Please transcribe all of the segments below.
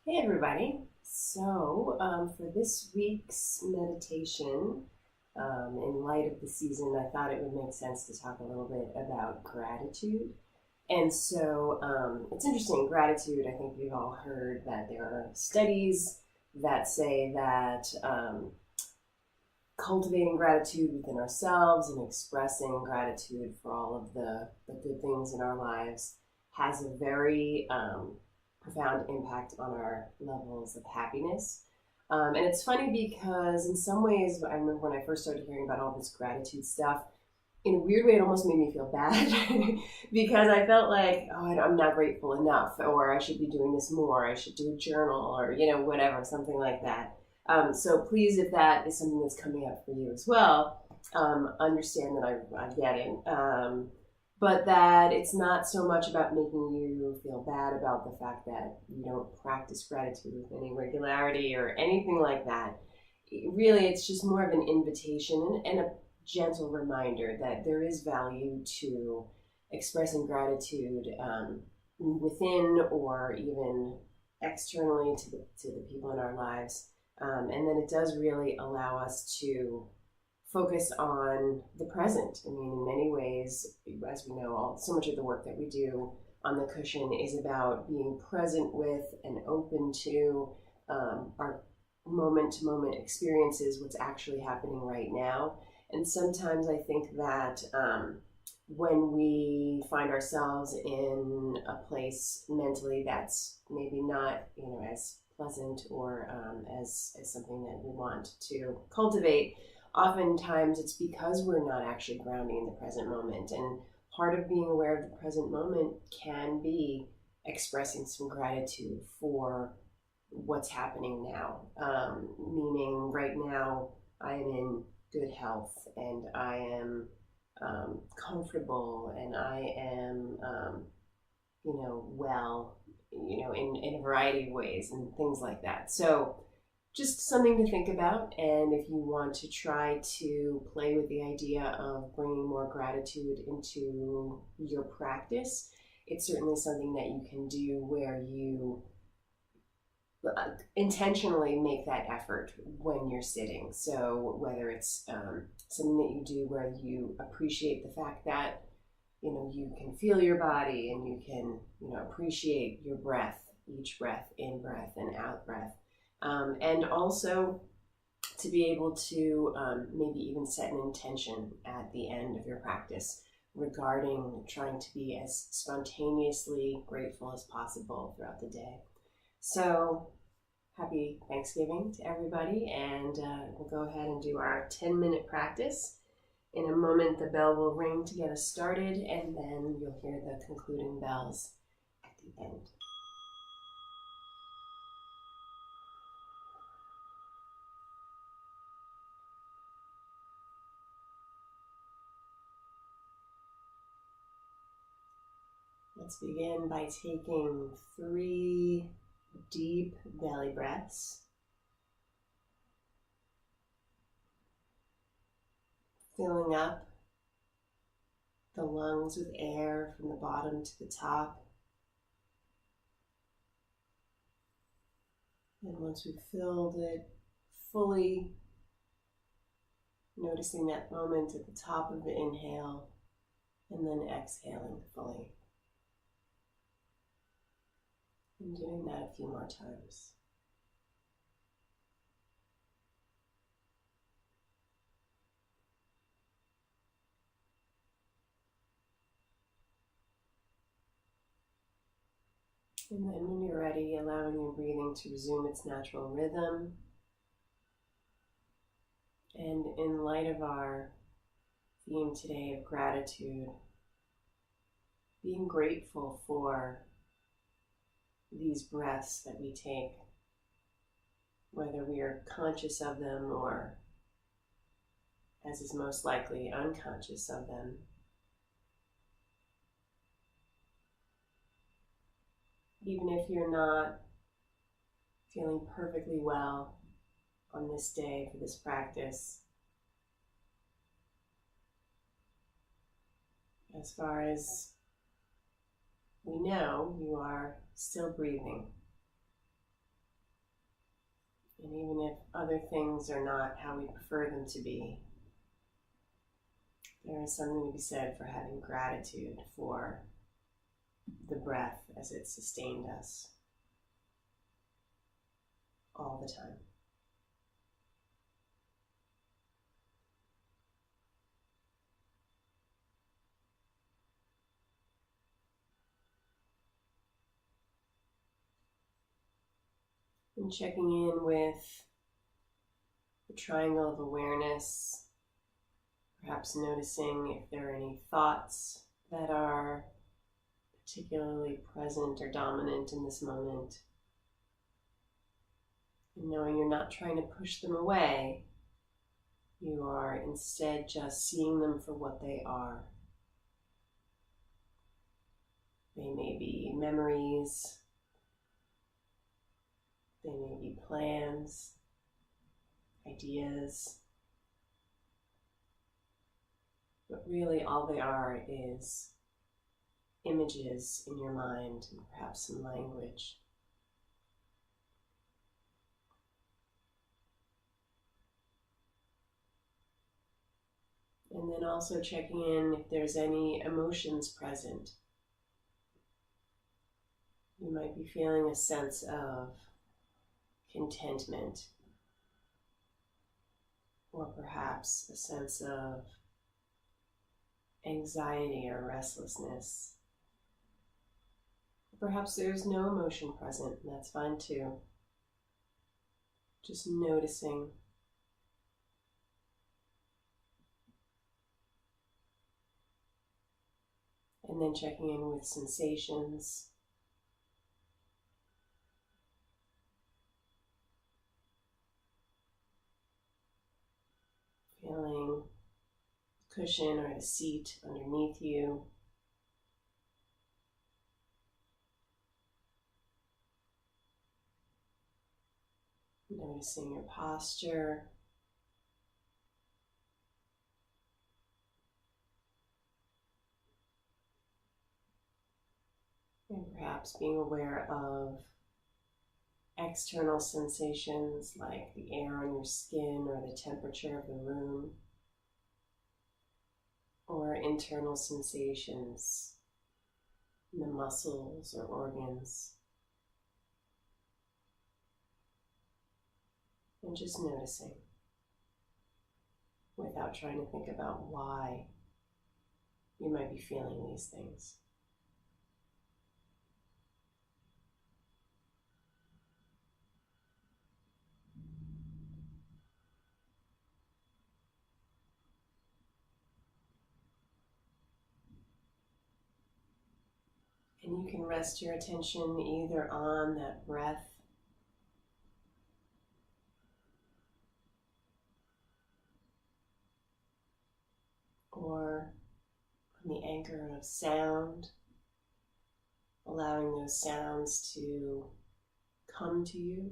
Hey everybody. For this week's meditation, in light of the season, I thought it would make sense to talk a little bit about gratitude. It's interesting, gratitude, I think we've all heard that there are studies that say that cultivating gratitude within ourselves and expressing gratitude for all of the good things in our lives has a very profound impact on our levels of happiness. And it's funny because in some ways, I remember when I first started hearing about all this gratitude stuff, in a weird way, it almost made me feel bad because I felt like, oh, I'm not grateful enough, or I should be doing this more. I should do a journal, or whatever, something like that. So please, if that is something that's coming up for you as well, understand that I get it. But that it's not so much about making you feel bad about the fact that you don't practice gratitude with any regularity or anything like that. Really, it's just more of an invitation and a gentle reminder that there is value to expressing gratitude within or even externally to the people in our lives. And then it does really allow us to focus on the present. I mean, in many ways, as we know, so much of the work that we do on the cushion is about being present with and open to our moment to moment experiences, what's actually happening right now. And sometimes I think that when we find ourselves in a place mentally that's maybe not, as pleasant or as something that we want to cultivate, oftentimes it's because we're not actually grounding in the present moment. And part of being aware of the present moment can be expressing some gratitude for what's happening now. Meaning, right now, I am in good health and I am comfortable and I am, well, in a variety of ways and things like that. So, just something to think about. And if you want to try to play with the idea of bringing more gratitude into your practice, it's certainly something that you can do where you intentionally make that effort when you're sitting. So whether it's something that you do where you appreciate the fact that you can feel your body and you can appreciate your breath, each breath, in breath and out breath. And also to be able to maybe even set an intention at the end of your practice regarding trying to be as spontaneously grateful as possible throughout the day. So happy Thanksgiving to everybody, and we'll go ahead and do our 10-minute practice. In a moment, the bell will ring to get us started, and then you'll hear the concluding bells at the end. Let's begin by taking 3 deep belly breaths. Filling up the lungs with air from the bottom to the top. And once we've filled it fully, noticing that moment at the top of the inhale, and then exhaling fully. And doing that a few more times. And then when you're ready, allowing your breathing to resume its natural rhythm. And in light of our theme today of gratitude, being grateful for these breaths that we take, whether we are conscious of them or, as is most likely, unconscious of them. Even if you're not feeling perfectly well on this day for this practice, as far as we know, you are still breathing. And even if other things are not how we prefer them to be, there is something to be said for having gratitude for the breath as it sustained us all the time. And checking in with the triangle of awareness, perhaps noticing if there are any thoughts that are particularly present or dominant in this moment. And knowing you're not trying to push them away, you are instead just seeing them for what they are. They may be memories, they may be plans, ideas, but really all they are is images in your mind and perhaps some language. And then also checking in if there's any emotions present. You might be feeling a sense of contentment, or perhaps a sense of anxiety or restlessness. Perhaps there's no emotion present, and that's fine too. Just noticing. And then checking in with sensations. Feeling the cushion or the seat underneath you. Noticing your posture. And perhaps being aware of external sensations like the air on your skin or the temperature of the room, or internal sensations in the muscles or organs. And just noticing without trying to think about why you might be feeling these things. And you can rest your attention either on that breath or on the anchor of sound, allowing those sounds to come to you,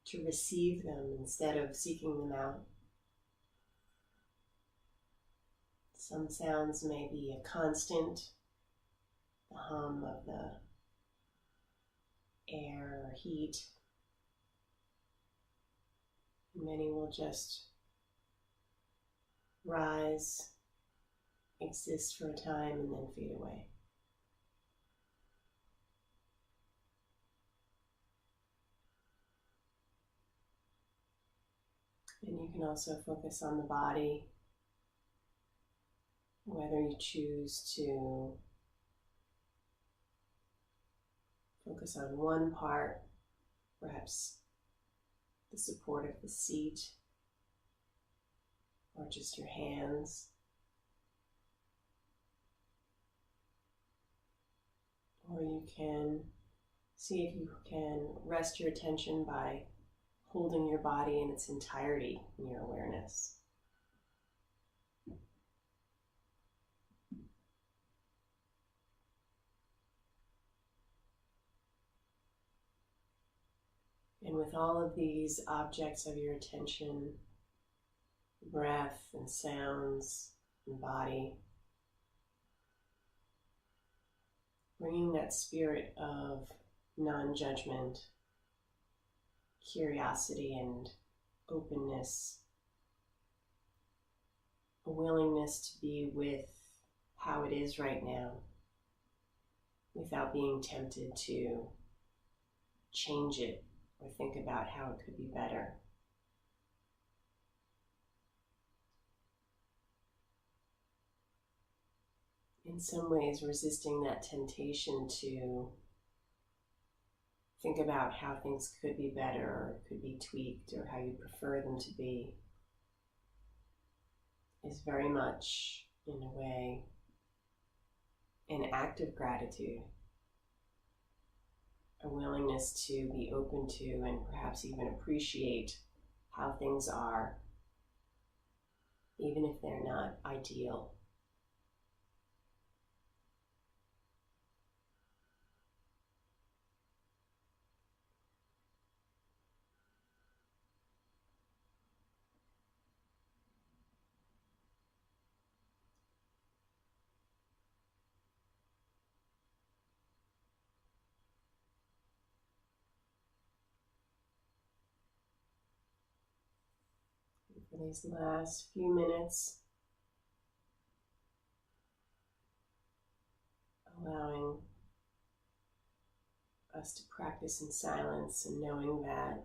to receive them instead of seeking them out. Some sounds may be a constant, the hum of the air or heat. Many will just rise, exist for a time, and then fade away. And you can also focus on the body, whether you choose to focus on one part, perhaps the support of the seat, or just your hands. Or you can see if you can rest your attention by holding your body in its entirety in your awareness. And with all of these objects of your attention, breath and sounds and body, bringing that spirit of non-judgment, curiosity and openness, a willingness to be with how it is right now without being tempted to change it or think about how it could be better. In some ways, resisting that temptation to think about how things could be better or could be tweaked or how you prefer them to be is very much, in a way, an act of gratitude, a willingness to be open to and perhaps even appreciate how things are, even if they're not ideal. For these last few minutes, allowing us to practice in silence and knowing that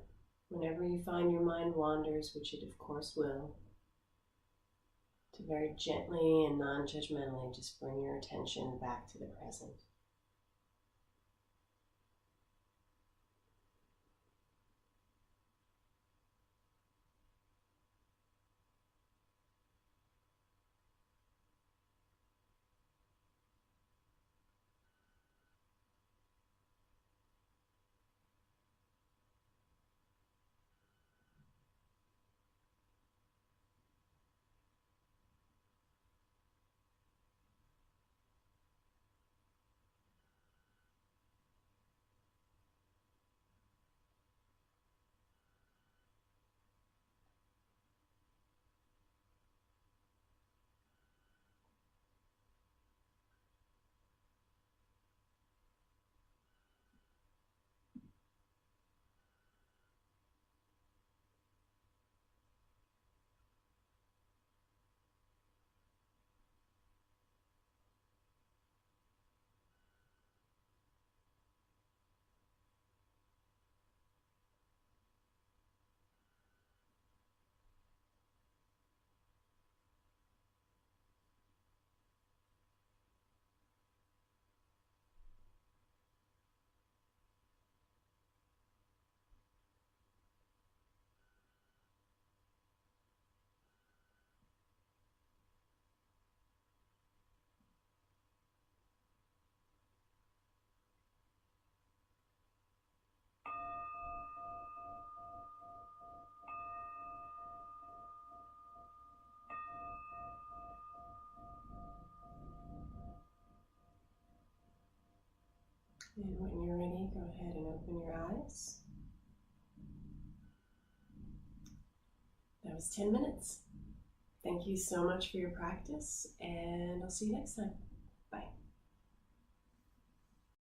whenever you find your mind wanders, which it of course will, to very gently and non-judgmentally just bring your attention back to the present. And when you're ready, go ahead and open your eyes. That was 10 minutes. Thank you so much for your practice, and I'll see you next time.